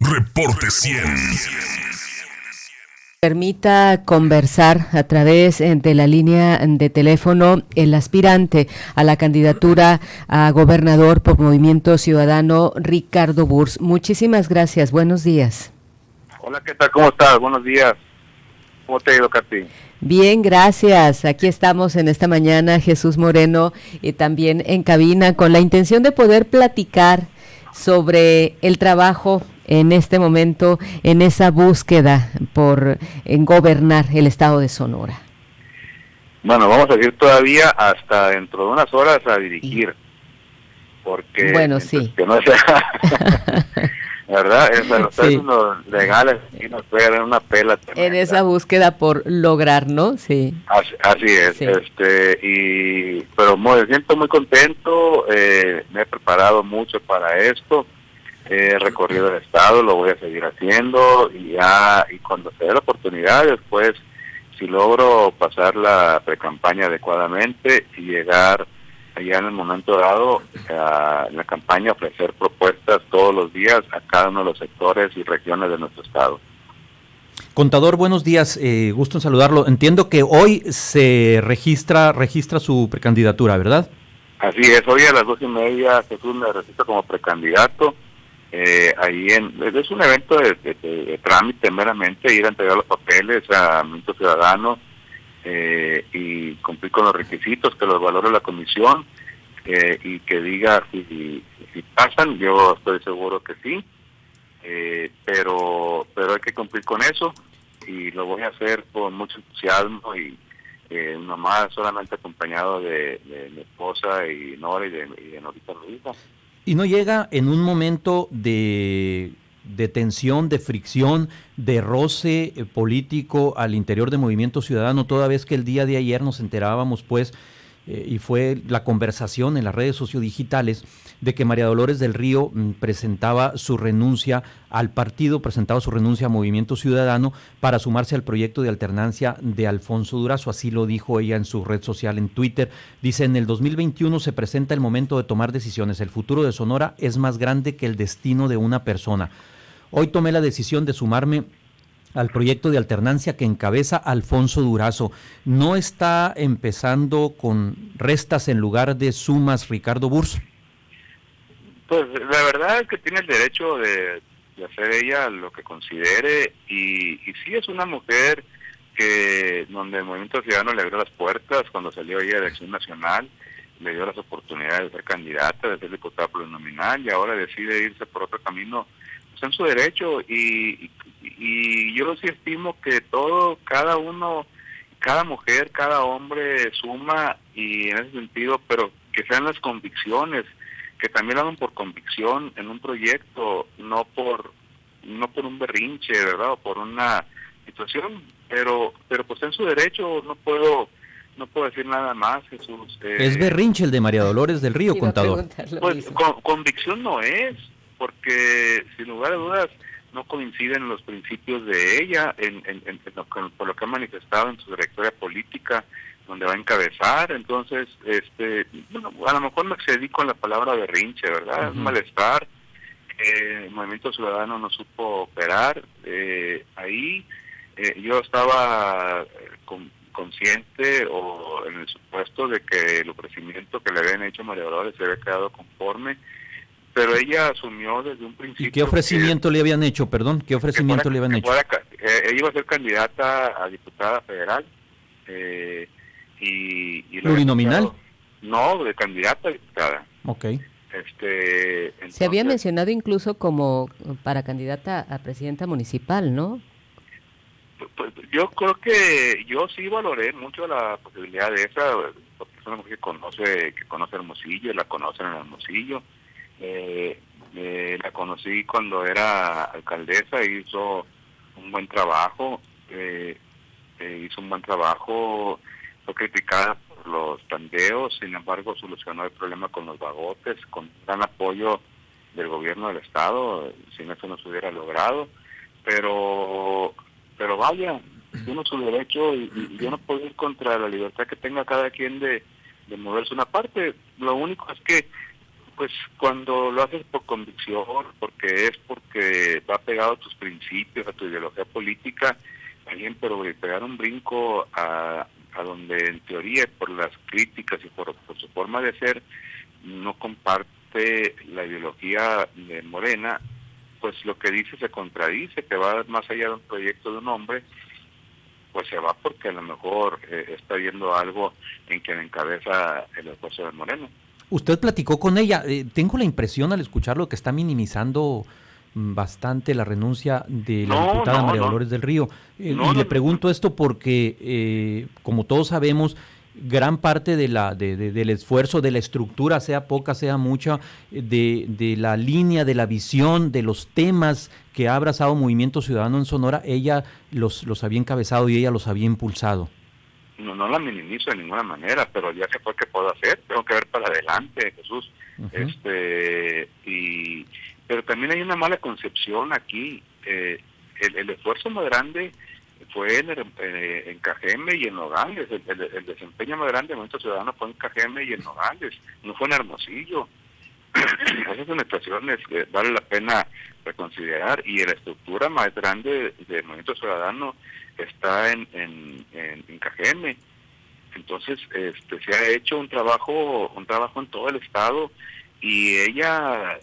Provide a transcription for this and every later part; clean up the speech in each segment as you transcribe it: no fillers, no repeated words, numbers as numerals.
Reporte 100. Permita conversar a través de la línea de teléfono el aspirante a la candidatura a gobernador por Movimiento Ciudadano, Ricardo Burs. Muchísimas gracias, buenos días. Hola, ¿qué tal? ¿Cómo estás? Buenos días. ¿Cómo te ha ido, Katy? Bien, gracias. Aquí estamos en esta mañana, Jesús Moreno, y también en cabina, con la intención de poder platicar sobre el trabajo en este momento, en esa búsqueda en gobernar el estado de Sonora. Bueno, vamos a ir todavía hasta dentro de unas horas a dirigir, porque bueno, sí, que no sea, ¿verdad? Los términos legales y nos puede dar una pela tremenda. En esa búsqueda por lograr, ¿no? Sí. Así es, sí. Pero me siento muy contento, me he preparado mucho para esto. He recorrido el estado, lo voy a seguir haciendo y cuando se dé la oportunidad, después, si logro pasar la precampaña adecuadamente y llegar allá en el momento dado a la campaña, ofrecer propuestas todos los días a cada uno de los sectores y regiones de nuestro estado. Contador, buenos días, gusto en saludarlo. Entiendo que hoy se registra su precandidatura, ¿verdad? Así es, hoy a las 2:30 Jesús me registro como precandidato. Es un evento de trámite meramente, ir a entregar los papeles a Movimiento Ciudadano y cumplir con los requisitos, que los valore la comisión y que diga si pasan. Yo estoy seguro que sí, pero hay que cumplir con eso y lo voy a hacer con mucho entusiasmo y nomás solamente acompañado de mi esposa y Nora y de Norita Luisa. ¿Y no llega en un momento de tensión, de fricción, de roce político al interior de Movimiento Ciudadano, toda vez que el día de ayer nos enterábamos, pues, y fue la conversación en las redes sociodigitales, de que María Dolores del Río presentaba su renuncia al partido, presentaba su renuncia a Movimiento Ciudadano para sumarse al proyecto de alternancia de Alfonso Durazo? Así lo dijo ella en su red social, en Twitter. Dice: en el 2021 se presenta el momento de tomar decisiones. El futuro de Sonora es más grande que el destino de una persona. Hoy tomé la decisión de sumarme al proyecto de alternancia que encabeza Alfonso Durazo. ¿No está empezando con restas en lugar de sumas Ricardo Burs? Pues la verdad es que tiene el derecho de hacer ella lo que considere y sí es una mujer donde el Movimiento Ciudadano le abrió las puertas cuando salió ella de Acción Nacional, le dio las oportunidades de ser candidata, de ser diputada plurinominal y ahora decide irse por otro camino. Está en su derecho y yo sí estimo que cada uno, cada mujer, cada hombre suma y en ese sentido, pero que sean las convicciones, que también lo hagan por convicción en un proyecto, no por un berrinche, ¿verdad? O por una situación, pero pues está en su derecho, no puedo decir nada más, Jesús. Es berrinche el de María Dolores del Río, contador. Pues convicción no es, porque sin lugar a dudas no coinciden los principios de ella por lo que ha manifestado en su trayectoria política, donde va a encabezar. Entonces, a lo mejor me excedí con la palabra berrinche, ¿verdad? Es un malestar. El Movimiento Ciudadano no supo operar. Yo estaba consciente o en el supuesto de que el ofrecimiento que le habían hecho a María Dolores se había quedado conforme, pero ella asumió desde un principio. ¿Y qué ofrecimiento le habían hecho, perdón? ¿Qué ofrecimiento le habían hecho? Ella iba a ser candidata a diputada federal. ¿Plurinominal? No, de candidata a diputada. Ok. Entonces, se había mencionado incluso como para candidata a presidenta municipal, ¿no? Pues yo creo que yo sí valoré mucho la posibilidad de esa, porque es una mujer que conoce Hermosillo, la conocen en Hermosillo. La conocí cuando era alcaldesa, hizo un buen trabajo, fue criticada por los tandeos, sin embargo solucionó el problema con los bagotes, con gran apoyo del gobierno del estado. Sin eso no se hubiera logrado, pero vaya, tiene su derecho y yo no puedo ir contra la libertad que tenga cada quien de moverse una parte. Lo único es que Pues cuando lo haces por convicción, porque va pegado a tus principios, a tu ideología política, alguien, pero pegar un brinco a donde en teoría, por las críticas y por su forma de ser, no comparte la ideología de Morena, pues lo que dice se contradice, que va más allá de un proyecto de un hombre, pues se va porque a lo mejor está viendo algo en quien encabeza el esfuerzo de Moreno. Usted platicó con ella. Tengo la impresión al escucharlo que está minimizando bastante la renuncia de la diputada María Dolores del Río. Y le pregunto esto porque, como todos sabemos, gran parte del esfuerzo, de la estructura, sea poca, sea mucha, de la línea, de la visión, de los temas que ha abrazado Movimiento Ciudadano en Sonora, ella los había encabezado y ella los había impulsado. No la minimizo de ninguna manera, pero ya sé qué puedo hacer, tengo que ver para adelante, Jesús. Pero también hay una mala concepción aquí. El esfuerzo más grande fue en Cajeme y en Nogales. El desempeño más grande del Movimiento Ciudadano fue en Cajeme y en Nogales, no fue en Hermosillo. Esas son situaciones que vale la pena reconsiderar, y la estructura más grande del Movimiento Ciudadano está en Cajeme. Entonces se ha hecho un trabajo en todo el estado, y ella,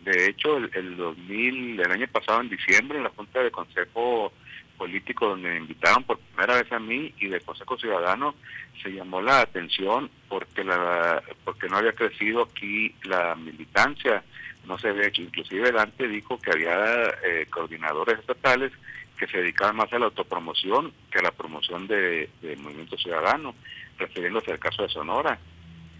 de hecho, el año pasado en diciembre, en la Junta de Consejo Político, donde me invitaron por primera vez a mí y del Consejo Ciudadano, se llamó la atención porque no había crecido aquí la militancia, no se había hecho. Inclusive Dante dijo que había coordinadores estatales que se dedicaban más a la autopromoción que a la promoción de Movimiento Ciudadano, refiriéndose al caso de Sonora.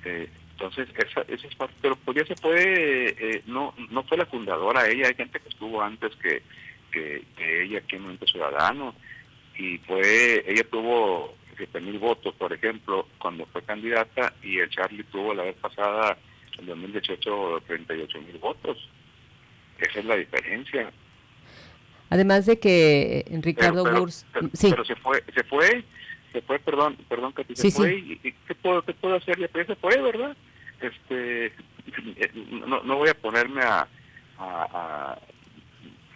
Entonces, esa es parte, pero pues ya se puede, no fue la fundadora ella, hay gente que estuvo antes que ella aquí en Movimiento Ciudadano, y ella tuvo 7,000 votos, por ejemplo, cuando fue candidata, y el Charlie tuvo la vez pasada, en 2018, 38,000 votos. Esa es la diferencia. Además de que Ricardo Burs... Sí. Pero se fue, perdón, Katy, se fue. Y ¿qué puedo hacer? Ya se fue, ¿verdad? No voy a ponerme a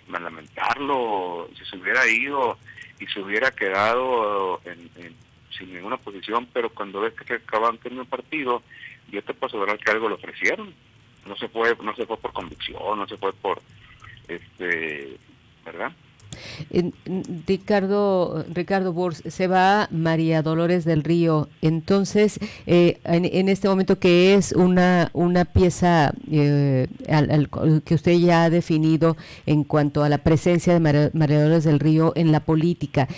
lamentarlo. Si se hubiera ido y se hubiera quedado sin ninguna posición, pero cuando ves que se acaban teniendo un partido, yo te puedo asegurar que algo le ofrecieron. No se fue por convicción, no se fue por ¿verdad? Ricardo Burs, se va María Dolores del Río. Entonces, en este momento, que es una pieza que usted ya ha definido en cuanto a la presencia de María Dolores del Río en la política,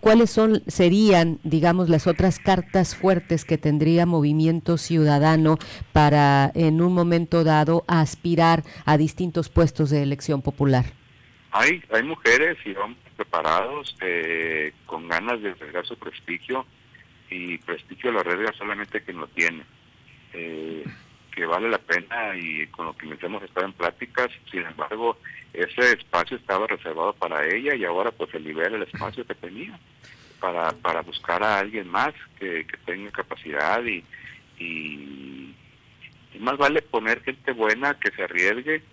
¿cuáles serían, digamos, las otras cartas fuertes que tendría Movimiento Ciudadano para, en un momento dado, aspirar a distintos puestos de elección popular? Hay mujeres y hombres preparados, con ganas de arriesgar su prestigio, y prestigio lo arriesga solamente quien lo tiene, que vale la pena, y con lo que hemos estado en pláticas. Sin embargo, ese espacio estaba reservado para ella, y ahora pues se libera el espacio que tenía para buscar a alguien más que tenga capacidad, y más vale poner gente buena que se arriesgue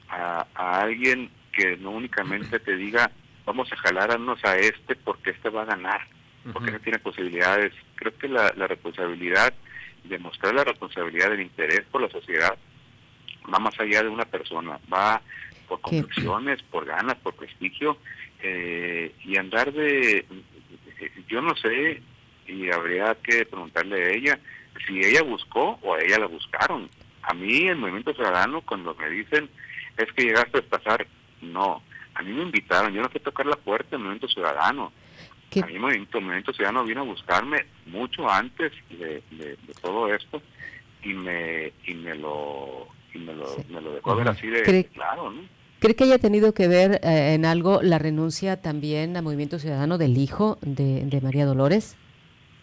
a alguien que no únicamente te diga vamos a jalarnos a porque va a ganar, porque no tiene posibilidades. Creo que la responsabilidad, demostrar la responsabilidad del interés por la sociedad, va más allá de una persona, va por convicciones, por ganas, por prestigio, y andar yo no sé, y habría que preguntarle a ella si ella buscó o a ella la buscaron. A mí, el Movimiento Ciudadano, cuando me dicen es que llegaste a pasar, no, a mí me invitaron, yo no fui a tocar la puerta del Movimiento Ciudadano. A mí el Movimiento Ciudadano vino a buscarme mucho antes de todo esto, y me lo dejó ver así de claro, ¿no? ¿Cree que haya tenido que ver en algo la renuncia también a Movimiento Ciudadano del hijo de María Dolores?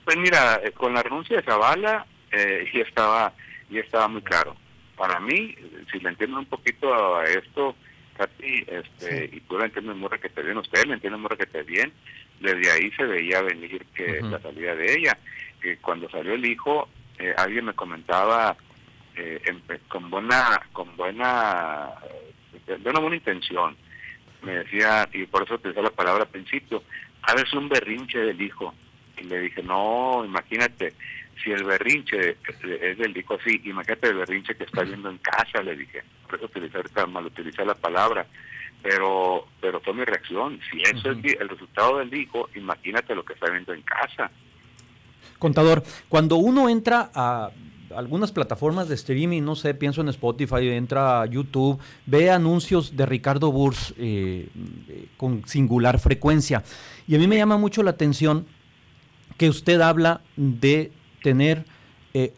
Pues mira, con la renuncia de Zavala ya estaba muy claro. Para mí, si le entiendo un poquito a esto, Katy, y tú la entiendes muy requete bien, usted la entiende muy requete bien, desde ahí se veía venir que la salida de ella. Que cuando salió el hijo, alguien me comentaba de una buena intención. Me decía, y por eso utilizé la palabra al principio, ha de ser un berrinche del hijo. Y le dije, no, imagínate, si el berrinche es del hijo así, imagínate el berrinche que está viendo en casa, le dije. Por eso mal utilicé la palabra, pero fue mi reacción. Si eso es el resultado del hijo, imagínate lo que está viendo en casa. Contador, cuando uno entra a algunas plataformas de streaming, no sé, pienso en Spotify, entra a YouTube, ve anuncios de Ricardo Burs con singular frecuencia. Y a mí me llama mucho la atención que usted habla de tener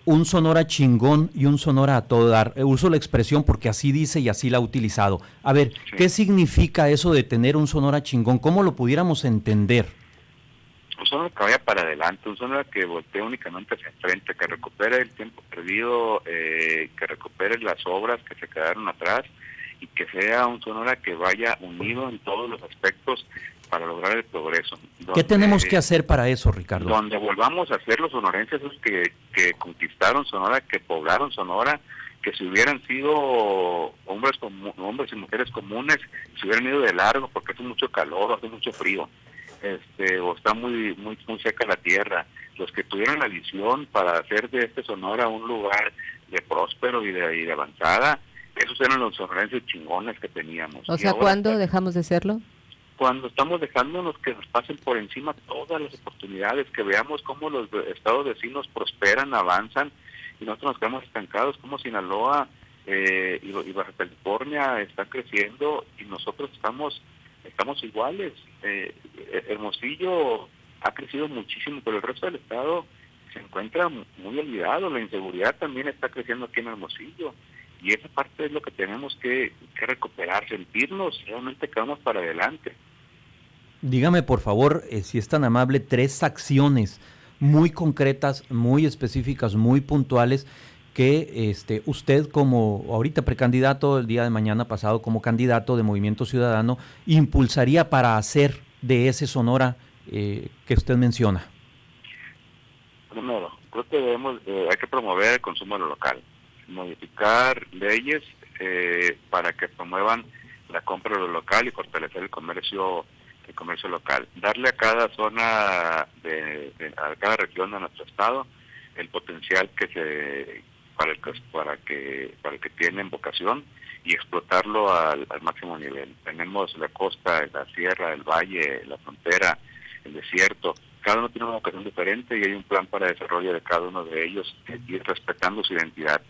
un Sonora chingón y un Sonora a todo dar. Uso la expresión porque así dice y así la ha utilizado. A ver, sí. ¿Qué significa eso de tener un Sonora chingón? ¿Cómo lo pudiéramos entender? Un Sonora que vaya para adelante, un Sonora que voltee únicamente hacia enfrente, que recupere el tiempo perdido, que recupere las obras que se quedaron atrás y que sea un Sonora que vaya unido en todos los aspectos para lograr el progreso. ¿Qué tenemos que hacer para eso, Ricardo? Donde volvamos a ser los sonorenses esos que conquistaron Sonora, que poblaron Sonora, que si hubieran sido hombres y mujeres comunes, se hubieran ido de largo porque hace mucho calor, hace mucho frío, o está muy seca la tierra. Los que tuvieron la visión para hacer de este Sonora un lugar de próspero y de avanzada, esos eran los sonorenses chingones que teníamos. O sea, ¿cuándo dejamos de serlo? Cuando estamos dejándonos que nos pasen por encima todas las oportunidades, que veamos cómo los estados vecinos prosperan, avanzan, y nosotros nos quedamos estancados, como Sinaloa y Baja California están creciendo y nosotros estamos iguales. Hermosillo ha crecido muchísimo, pero el resto del estado se encuentra muy olvidado. La inseguridad también está creciendo aquí en Hermosillo. Y esa parte es lo que tenemos que recuperar, sentirnos realmente que vamos para adelante. Dígame, por favor, si es tan amable, 3 acciones muy concretas, muy específicas, muy puntuales que usted como ahorita precandidato, el día de mañana pasado como candidato de Movimiento Ciudadano, impulsaría para hacer de ese Sonora que usted menciona. Primero, creo que hay que promover el consumo de lo local, modificar leyes para que promuevan la compra de lo local y fortalecer el comercio local, darle a cada zona a cada región de nuestro estado el potencial para el que tienen vocación y explotarlo al máximo nivel. Tenemos la costa, la sierra, el valle, la frontera, el desierto. Cada uno tiene una vocación diferente y hay un plan para el desarrollo de cada uno de ellos y respetando su identidad.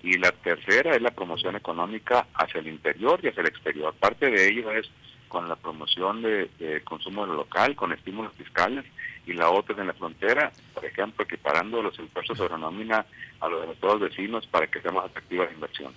Y la tercera es la promoción económica hacia el interior y hacia el exterior. Parte de ello es con la promoción de consumo de lo local, con estímulos fiscales, y la otra es en la frontera, por ejemplo, equiparando los impuestos sobre nómina a los de los estados vecinos para que sea más atractiva la inversión.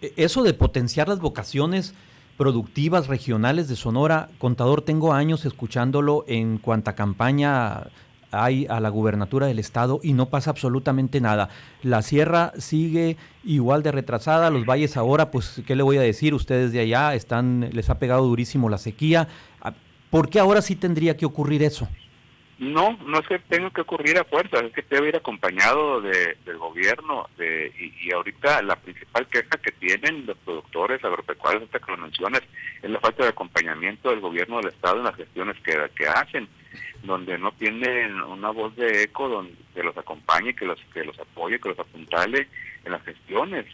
Eso de potenciar las vocaciones productivas regionales de Sonora, contador, tengo años escuchándolo en cuanta campaña hay a la gubernatura del estado y no pasa absolutamente nada. La sierra sigue igual de retrasada, los valles ahora, pues, ¿qué le voy a decir? Ustedes de allá les ha pegado durísimo la sequía. ¿Por qué ahora sí tendría que ocurrir eso? No es que tenga que ocurrir a fuerza, es que debe ir acompañado del gobierno, y ahorita la principal queja que tienen los productores agropecuarios, hasta que lo mencionas, es la falta de acompañamiento del gobierno del estado en las gestiones que hacen, donde no tienen una voz de eco donde los acompañe, que los apoye, que los apuntale en las gestiones,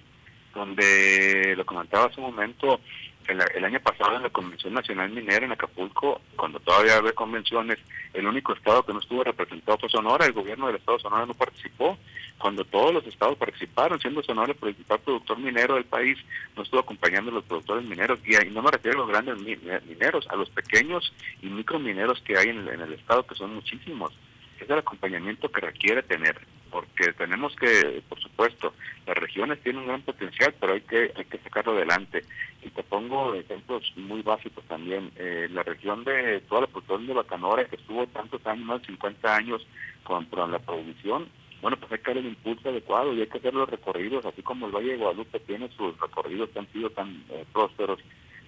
donde lo comentaba hace un momento. El año pasado en la Convención Nacional Minera en Acapulco, cuando todavía había convenciones, el único estado que no estuvo representado fue Sonora. El gobierno del estado de Sonora no participó. Cuando todos los estados participaron, siendo Sonora el principal productor minero del país, no estuvo acompañando a los productores mineros. Y no me refiero a los grandes mineros, a los pequeños y micromineros que hay en el estado, que son muchísimos. Es el acompañamiento que requiere tener, porque tenemos que, por supuesto, las regiones tienen un gran potencial, pero hay que sacarlo adelante. Y te pongo ejemplos muy básicos también. La región de toda la producción de Bacanora, que estuvo tantos años, más de 50 años con la producción, bueno, pues hay que darle el impulso adecuado y hay que hacer los recorridos, así como el Valle de Guadalupe tiene sus recorridos que han sido tan prósperos,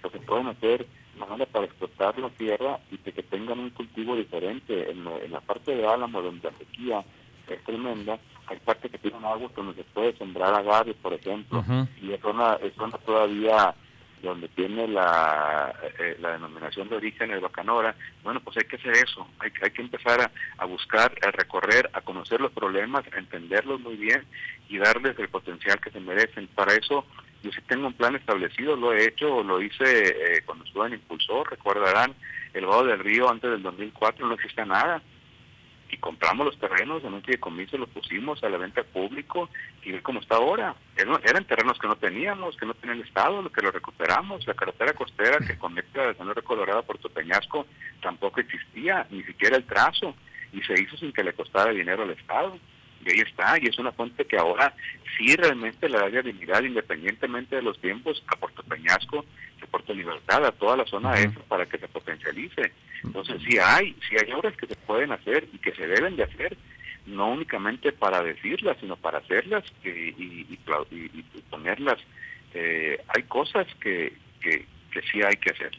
que se pueden hacer manera para explotar la tierra y que tengan un cultivo diferente. En la parte de Álamo, donde la sequía es tremenda, hay partes que tienen agua donde se puede sembrar agave, por ejemplo, Uh-huh. y es zona todavía donde tiene la denominación de origen el Bacanora. Bueno, pues hay que hacer eso, hay que empezar a buscar, a recorrer, a conocer los problemas, a entenderlos muy bien y darles el potencial que se merecen. Para eso yo sí tengo un plan establecido, lo he hecho, lo hice cuando estuve en Impulsor, recordarán, el Vado del Río antes del 2004 no existía nada. Y compramos los terrenos en un fideicomiso, los pusimos a la venta al público y ve cómo está ahora. Eran terrenos que no teníamos, que no tenía el Estado, que lo recuperamos. La carretera costera que conecta de San Luis Colorado a Puerto Peñasco tampoco existía, ni siquiera el trazo, y se hizo sin que le costara dinero al Estado. Y ahí está, y es una fuente que ahora sí realmente le da viabilidad, independientemente de los tiempos, a Puerto Peñasco, a Puerto Libertad, a toda la zona esa, para que se potencialice. Entonces sí hay obras que se pueden hacer y que se deben de hacer, no únicamente para decirlas, sino para hacerlas y ponerlas. Hay cosas que sí hay que hacer.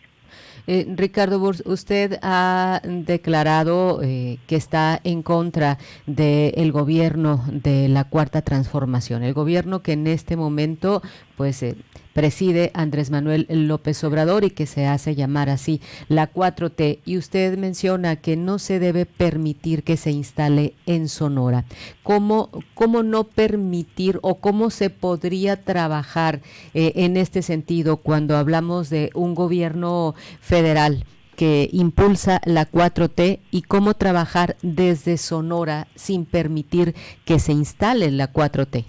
Ricardo Burs, usted ha declarado que está en contra del gobierno de la Cuarta Transformación, el gobierno que en este momento pues preside Andrés Manuel López Obrador y que se hace llamar así la 4T, y usted menciona que no se debe permitir que se instale en Sonora. ¿Cómo no permitir o cómo se podría trabajar en este sentido cuando hablamos de un gobierno federal que impulsa la 4T y cómo trabajar desde Sonora sin permitir que se instale la 4T?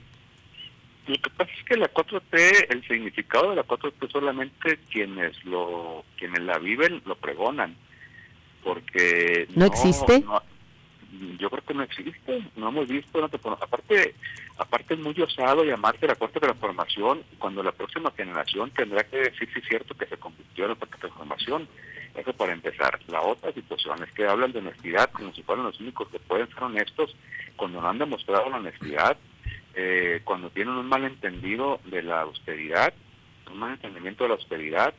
Lo que pasa es que la 4T, el significado de la 4T solamente quienes la viven lo pregonan, porque ¿No existe? yo creo que no existe, no hemos visto, aparte es muy osado llamarse la Cuarta Transformación cuando la próxima generación tendrá que decir si es cierto que se convirtió en la Cuarta Transformación. Eso para empezar. La otra situación es que hablan de honestidad como si fueran los únicos que pueden ser honestos cuando no han demostrado la honestidad. Cuando tienen un malentendido de la austeridad, un mal entendimiento de la austeridad,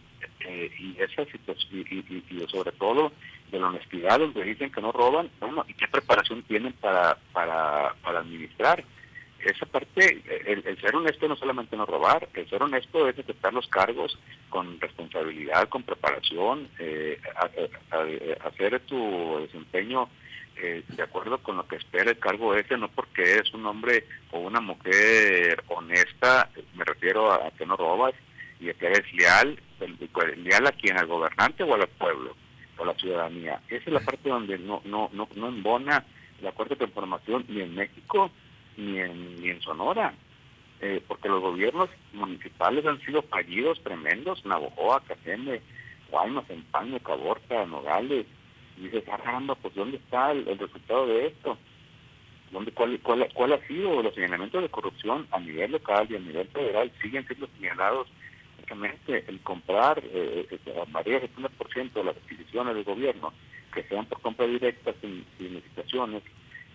y esa situación, y sobre todo de la honestidad, donde dicen que no roban, bueno, ¿y qué preparación tienen para administrar? Esa parte, el ser honesto no solamente no robar, el ser honesto es aceptar los cargos con responsabilidad, con preparación, hacer tu desempeño de acuerdo con lo que espera el cargo ese, no porque es un hombre o una mujer honesta, me refiero a que no robas y a que eres leal a quien, al gobernante o al pueblo o a la ciudadanía. Esa es la parte donde no embona la Cuarta Transformación ni en México ni en Sonora, porque los gobiernos municipales han sido fallidos tremendos, Navojoa, Cajeme, Guaymas, Empaño, Caborca, Nogales. Y dices, caramba, pues ¿dónde está el resultado de esto? ¿Cuál ha sido? Los señalamientos de corrupción a nivel local y a nivel federal siguen siendo señalados. Exactamente, el comprar varias del 70% de las adquisiciones del gobierno, que sean por compra directa sin licitaciones,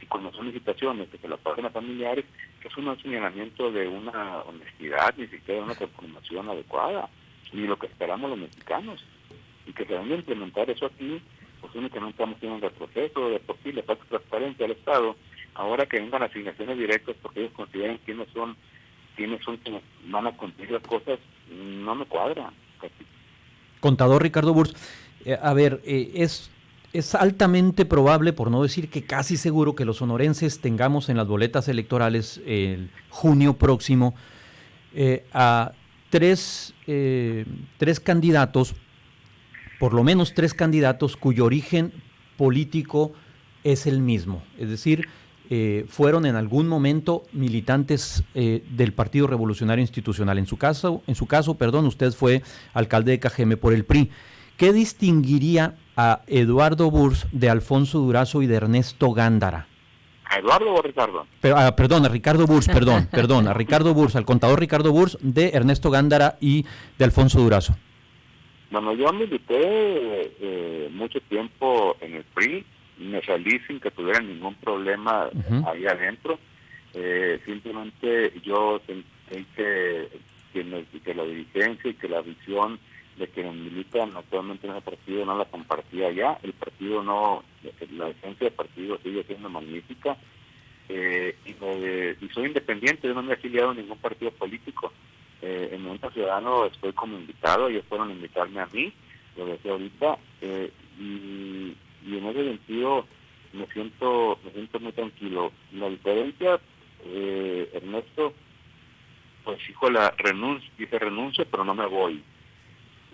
y cuando son licitaciones que se las paguen a familiares, que es un señalamiento de una honestidad, ni siquiera de una transformación adecuada, ni lo que esperamos los mexicanos. Y que se van a implementar eso aquí, pues únicamente estamos haciendo un retroceso, de por sí le falta transparencia al Estado, ahora que vengan asignaciones directas porque ellos consideran quiénes son quienes van a cumplir las cosas, no me cuadra. Contador Ricardo Burs, es altamente probable, por no decir que casi seguro, que los sonorenses tengamos en las boletas electorales el junio próximo a tres candidatos, por lo menos tres candidatos cuyo origen político es el mismo, es decir, fueron en algún momento militantes del Partido Revolucionario Institucional. En su caso, usted fue alcalde de Cajeme por el PRI. ¿Qué distinguiría a Eduardo Burs de Alfonso Durazo y de Ernesto Gándara? ¿A Eduardo o Ricardo? Perdón, a Ricardo Burs, a Ricardo Burs, al contador Ricardo Burs, de Ernesto Gándara y de Alfonso Durazo. Bueno, yo milité mucho tiempo en el PRI, me salí sin que tuviera ningún problema ahí adentro. Simplemente yo sentí que la dirigencia y que la visión de quienes militan actualmente en ese partido no la compartía ya. El partido no, la esencia del partido sigue siendo magnífica. y soy independiente, yo no me he afiliado a ningún partido político. En Movimiento Ciudadano estoy como invitado, ellos fueron a invitarme a mí, lo decía ahorita, y en ese sentido me siento muy tranquilo. La diferencia, Ernesto, pues dice renuncio, pero no me voy.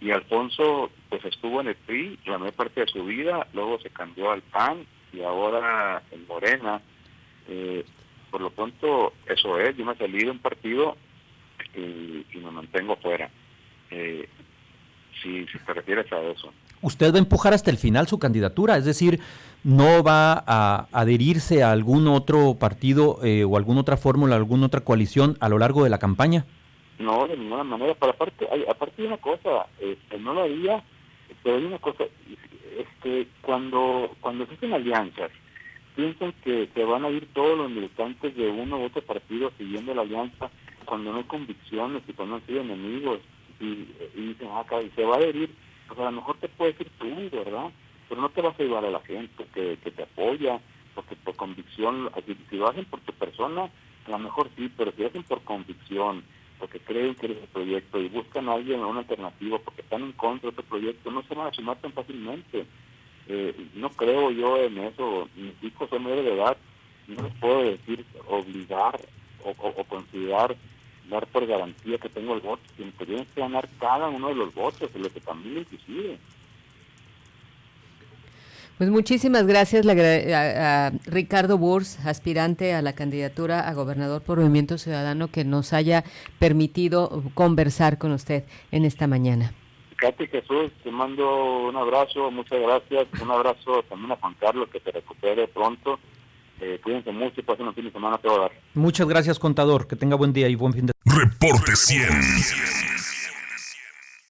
Y Alfonso pues estuvo en el PRI la mayor parte de su vida, luego se cambió al PAN y ahora en Morena. Por lo pronto eso es, yo me salí de un partido y me mantengo fuera, si te refieres a eso. ¿Usted va a empujar hasta el final su candidatura? Es decir, ¿no va a adherirse a algún otro partido o alguna otra fórmula, alguna otra coalición a lo largo de la campaña? No, de ninguna manera, pero aparte de una cosa, no lo haría, pero hay una cosa, cuando se hacen alianzas, piensan que se van a ir todos los militantes de uno u otro partido siguiendo la alianza cuando no hay convicciones y cuando han sido enemigos y dicen, y se va a adherir, pues a lo mejor te puedes ir tú, ¿verdad? Pero no te vas a llevar a la gente que te apoya, porque por convicción, si lo hacen por tu persona, a lo mejor sí, pero si lo hacen por convicción, porque creen que eres el proyecto y buscan a alguien o una alternativa porque están en contra de otro proyecto, no se van a sumar tan fácilmente. No creo yo en eso. Mis hijos son mayores de edad, no les puedo decir, obligar o considerar, dar por garantía que tengo el voto, sino que tienen que ganar cada uno de los votos, de lo que también inclusive. Pues muchísimas gracias a Ricardo Burs, aspirante a la candidatura a gobernador por Movimiento Ciudadano, que nos haya permitido conversar con usted en esta mañana. Katy, Jesús, te mando un abrazo, muchas gracias. Un abrazo también a Juan Carlos, que se recupere pronto. Cuídense mucho y pasen un fin de semana a todo dar. Muchas gracias, contador. Que tenga buen día y buen fin de semana. Reporte 100.